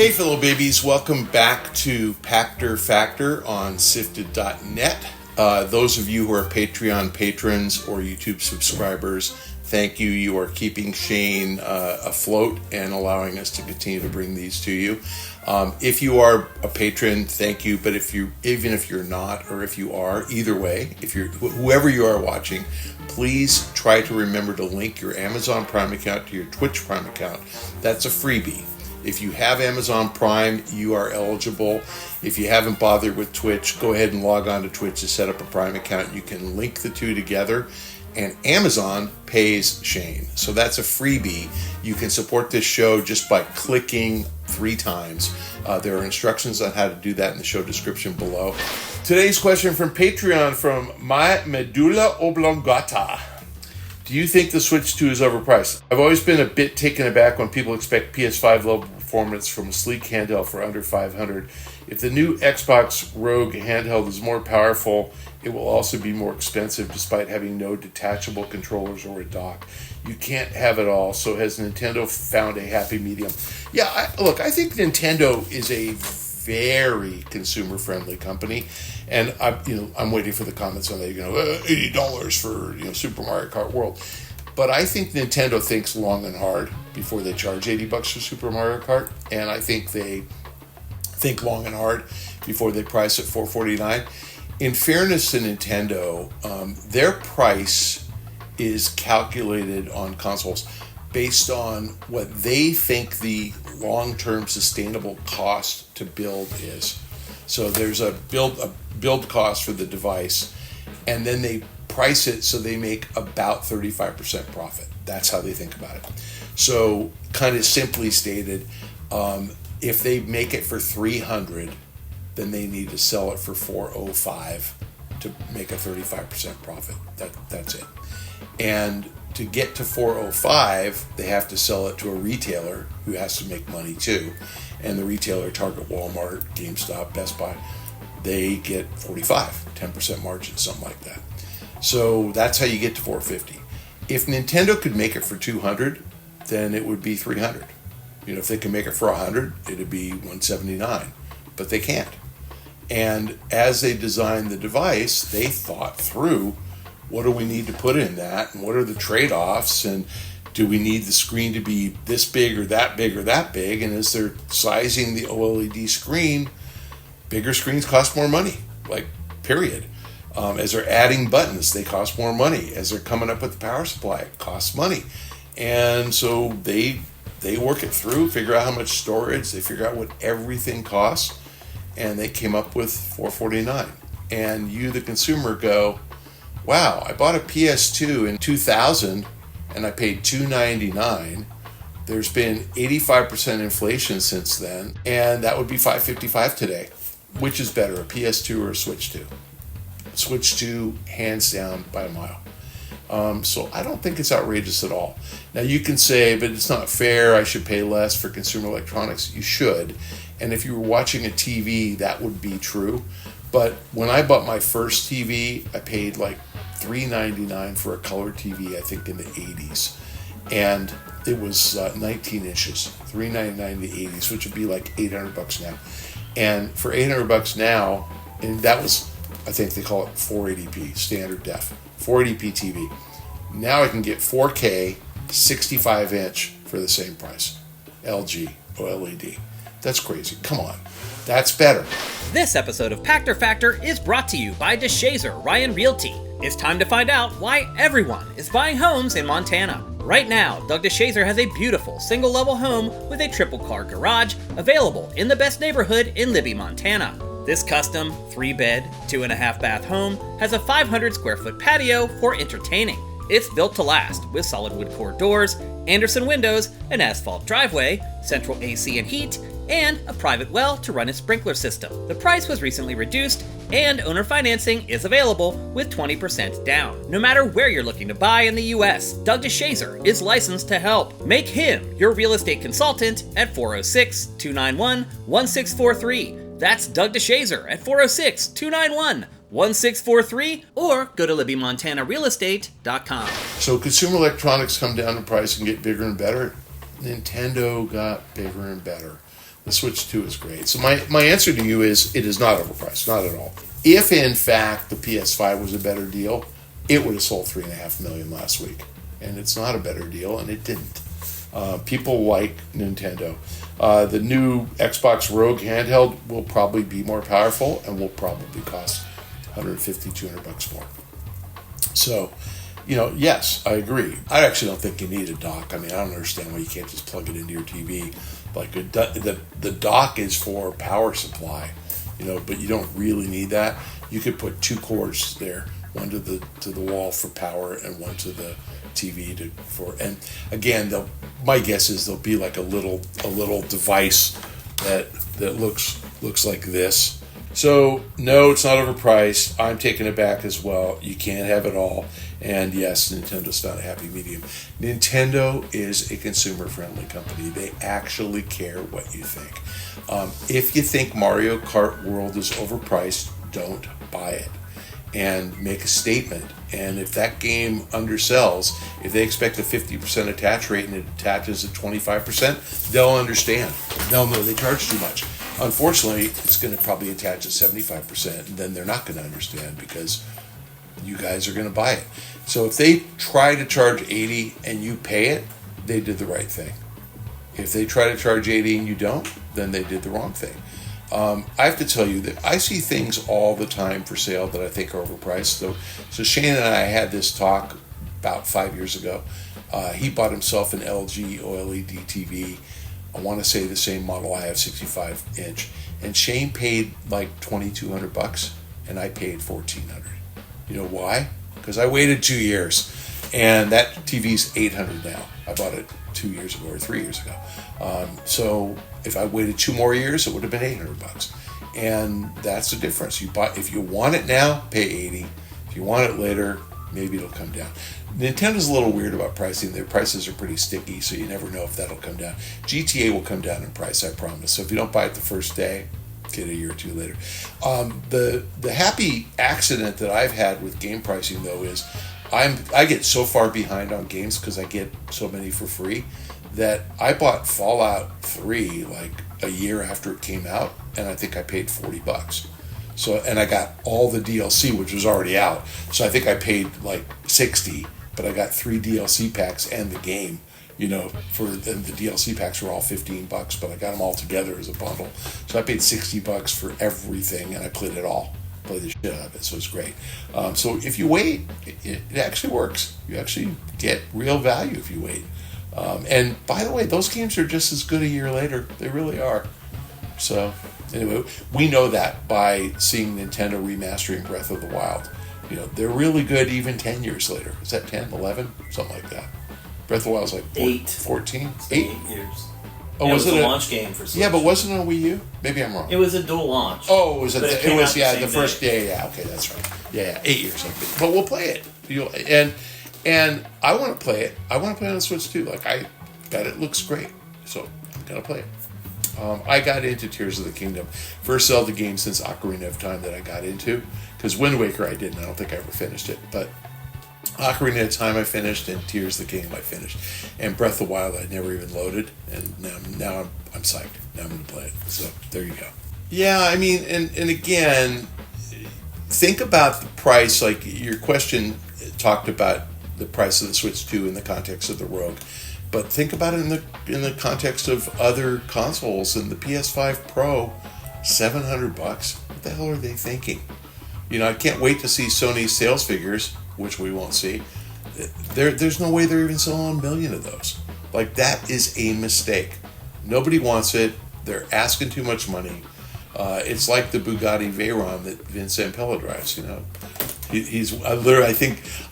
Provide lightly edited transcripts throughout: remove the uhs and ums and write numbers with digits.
Hey fellow babies, welcome back to Pachter Factor on SIFTD.net. Those of you who are Patreon patrons or YouTube subscribers, thank you. You are keeping Shane afloat and allowing us to continue to bring these to you. If you are a patron, thank you. But even if you're not, or if you are, either way, if you're whoever you are watching, please try to remember to link your Amazon Prime account to your Twitch Prime account. That's a freebie. If you have Amazon Prime, you are eligible. If you haven't bothered with Twitch, go ahead and log on to Twitch to set up a Prime account. You can link the two together, and Amazon pays Shane. So that's a freebie. You can support this show just by clicking 3 times. There are instructions on how to do that in the show description below. Today's question from Patreon from My Medulla Oblongata. Do you think the Switch 2 is overpriced? I've always been a bit taken aback when people expect PS5 level performance from a sleek handheld for under $500. If the new Xbox Rogue handheld is more powerful, it will also be more expensive despite having no detachable controllers or a dock. You can't have it all, so has Nintendo found a happy medium? Yeah, I think Nintendo is a very consumer-friendly company, and I'm waiting for the comments on that. $80 for Super Mario Kart World, but I think Nintendo thinks long and hard before they charge $80 for Super Mario Kart, and I think they think long and hard before they price at $449. In fairness to Nintendo, their price is calculated on consoles based on what they think the long-term sustainable cost to build is. So there's a build cost for the device, and then they price it so they make about 35% profit. That's how they think about it. So kind of simply stated, if they make it for $300, then they need to sell it for $405 to make a 35% profit. That's it. And to get to $405, they have to sell it to a retailer who has to make money too. And the retailer, Target, Walmart, GameStop, Best Buy, they get $45, 10% margin, something like that. So that's how you get to $450. If Nintendo could make it for $200, then it would be $300. If they can make it for $100, it'd be $179. But they can't. And as they designed the device, they thought through, what do we need to put in that, and what are the trade-offs, and do we need the screen to be this big or that big or that big? And as they're sizing the OLED screen, bigger screens cost more money, period. As they're adding buttons, they cost more money. As they're coming up with the power supply, it costs money. And so they work it through, figure out how much storage, they figure out what everything costs, and they came up with $449. And you, the consumer, go, wow, I bought a PS2 in 2000 and I paid $299. There's been 85% inflation since then, and that would be $555 today. Which is better, a PS2 or a Switch 2? Switch 2, hands down, by a mile. So I don't think it's outrageous at all. Now you can say, but it's not fair, I should pay less for consumer electronics. You should. And if you were watching a TV, that would be true. But when I bought my first TV, I paid $399 for a color TV, I think in the 80s. And it was 19 inches, $399 in the 80s, which would be $800 now. And for $800 now, and that was, I think they call it 480p, standard def, 480p TV. Now I can get 4K, 65-inch for the same price. LG, OLED. That's crazy. Come on. That's better. This episode of Pachter Factor is brought to you by DeShazer Ryan Realty. It's time to find out why everyone is buying homes in Montana. Right now, Doug DeShazer has a beautiful single-level home with a triple-car garage available in the best neighborhood in Libby, Montana. This custom 3-bed, 2.5-bath home has a 500-square-foot patio for entertaining. It's built to last with solid wood core doors, Anderson windows, an asphalt driveway, central AC and heat, and a private well to run its sprinkler system. The price was recently reduced, and owner financing is available with 20% down. No matter where you're looking to buy in the US, Doug DeShazer is licensed to help. Make him your real estate consultant at 406-291-1643. That's Doug DeShazer at 406-291-1643, or go to LibbyMontanaRealestate.com. So consumer electronics come down in price and get bigger and better. Nintendo got bigger and better. The Switch 2 is great. So my answer to you is it is not overpriced, not at all. If in fact the PS5 was a better deal, it would have sold 3.5 million last week. And it's not a better deal, and it didn't. People like Nintendo. The new Xbox Rogue handheld will probably be more powerful and will probably cost $150-$200 more. So, yes, I agree. I actually don't think you need a dock. I mean, I don't understand why you can't just plug it into your TV. Like the dock is for power supply, but you don't really need that. You could put 2 cords there, one to the wall for power and one to the TV and again, my guess is there'll be like a little device that looks like this. So no, it's not overpriced. I'm taking it back as well. You can't have it all. And yes, Nintendo's not a happy medium. Nintendo is a consumer-friendly company. They actually care what you think. If you think Mario Kart World is overpriced, don't buy it. And make a statement. And if that game undersells, if they expect a 50% attach rate and it attaches at 25%, they'll understand. They'll know they charge too much. Unfortunately, it's going to probably attach at 75%, and then they're not going to understand because you guys are going to buy it. So if they try to charge 80 and you pay it, they did the right thing. If they try to charge 80 and you don't, then they did the wrong thing. I have to tell you that I see things all the time for sale that I think are overpriced. So Shane and I had this talk about 5 years ago. He bought himself an LG OLED TV. I want to say the same model I have, 65-inch. And Shane paid like $2,200, and I paid $1,400. You know why? Because I waited 2 years, and that TV's $800 now. I bought it 2 years ago or 3 years ago. So if I waited 2 more years, it would have been $800. And that's the difference. If you want it now, pay $80. If you want it later, maybe it'll come down. Nintendo's a little weird about pricing. Their prices are pretty sticky, so you never know if that'll come down. GTA will come down in price, I promise. So if you don't buy it the first day, get it a year or two later. The happy accident that I've had with game pricing, though, is I get so far behind on games because I get so many for free that I bought Fallout 3 like a year after it came out, and I think I paid $40. So, and I got all the DLC, which was already out. So I think I paid like $60, but I got 3 DLC packs and the game. The DLC packs were all $15, but I got them all together as a bundle. So I paid $60 for everything, and I played it all. Played the shit out of it, so it's great. So if you wait, it actually works. You actually get real value if you wait. And by the way, those games are just as good a year later. They really are. So anyway, we know that by seeing Nintendo remastering Breath of the Wild. They're really good even 10 years later. Is that 10, 11? Something like that. Breath of the Wild was like 14? 8 years. Oh, it was it a launch game for Switch. Yeah, but wasn't it on Wii U? Maybe I'm wrong. It was a dual launch. Oh, it was the first day. Yeah, okay, that's right. Yeah, 8 years. But we'll play it. And I want to play it. I want to play it on the Switch too. Like, I got it. Looks great. So I'm going to play it. I got into Tears of the Kingdom. First Zelda game since Ocarina of Time that I got into. Because Wind Waker I didn't. I don't think I ever finished it. But Ocarina of Time I finished, and Tears of the Kingdom I finished. And Breath of the Wild I never even loaded. And now I'm psyched. Now I'm going to play it. So there you go. Yeah, I mean, and again, think about the price. Like your question talked about the price of the Switch 2 in the context of the Rogue. But think about it in the context of other consoles. And the PS5 Pro, $700. What the hell are they thinking? I can't wait to see Sony's sales figures, which we won't see. There's no way they're even selling 1 million of those. Like, that is a mistake. Nobody wants it. They're asking too much money. It's like the Bugatti Veyron that Vince Zampella drives. He's literally.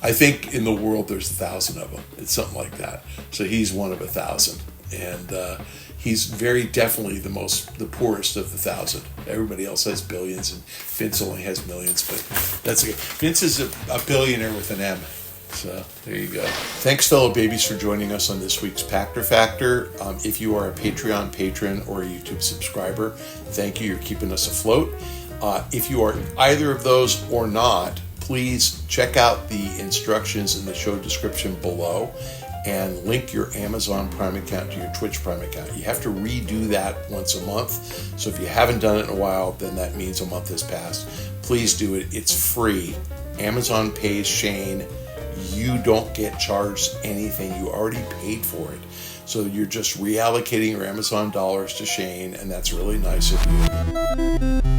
I think in the world there's 1,000 of them. It's something like that. So he's one of 1,000, and he's very definitely the poorest of the 1,000. Everybody else has billions, and Vince only has millions. But that's okay. Vince is a billionaire with an M. So there you go. Thanks, fellow babies, for joining us on this week's Pachter Factor. If you are a Patreon patron or a YouTube subscriber, thank you. You're keeping us afloat. If you are either of those or not, please check out the instructions in the show description below and link your Amazon Prime account to your Twitch Prime account. You have to redo that once a month. So if you haven't done it in a while, then that means a month has passed. Please do it. It's free. Amazon pays Shane. You don't get charged anything. You already paid for it. So you're just reallocating your Amazon dollars to Shane, and that's really nice of you.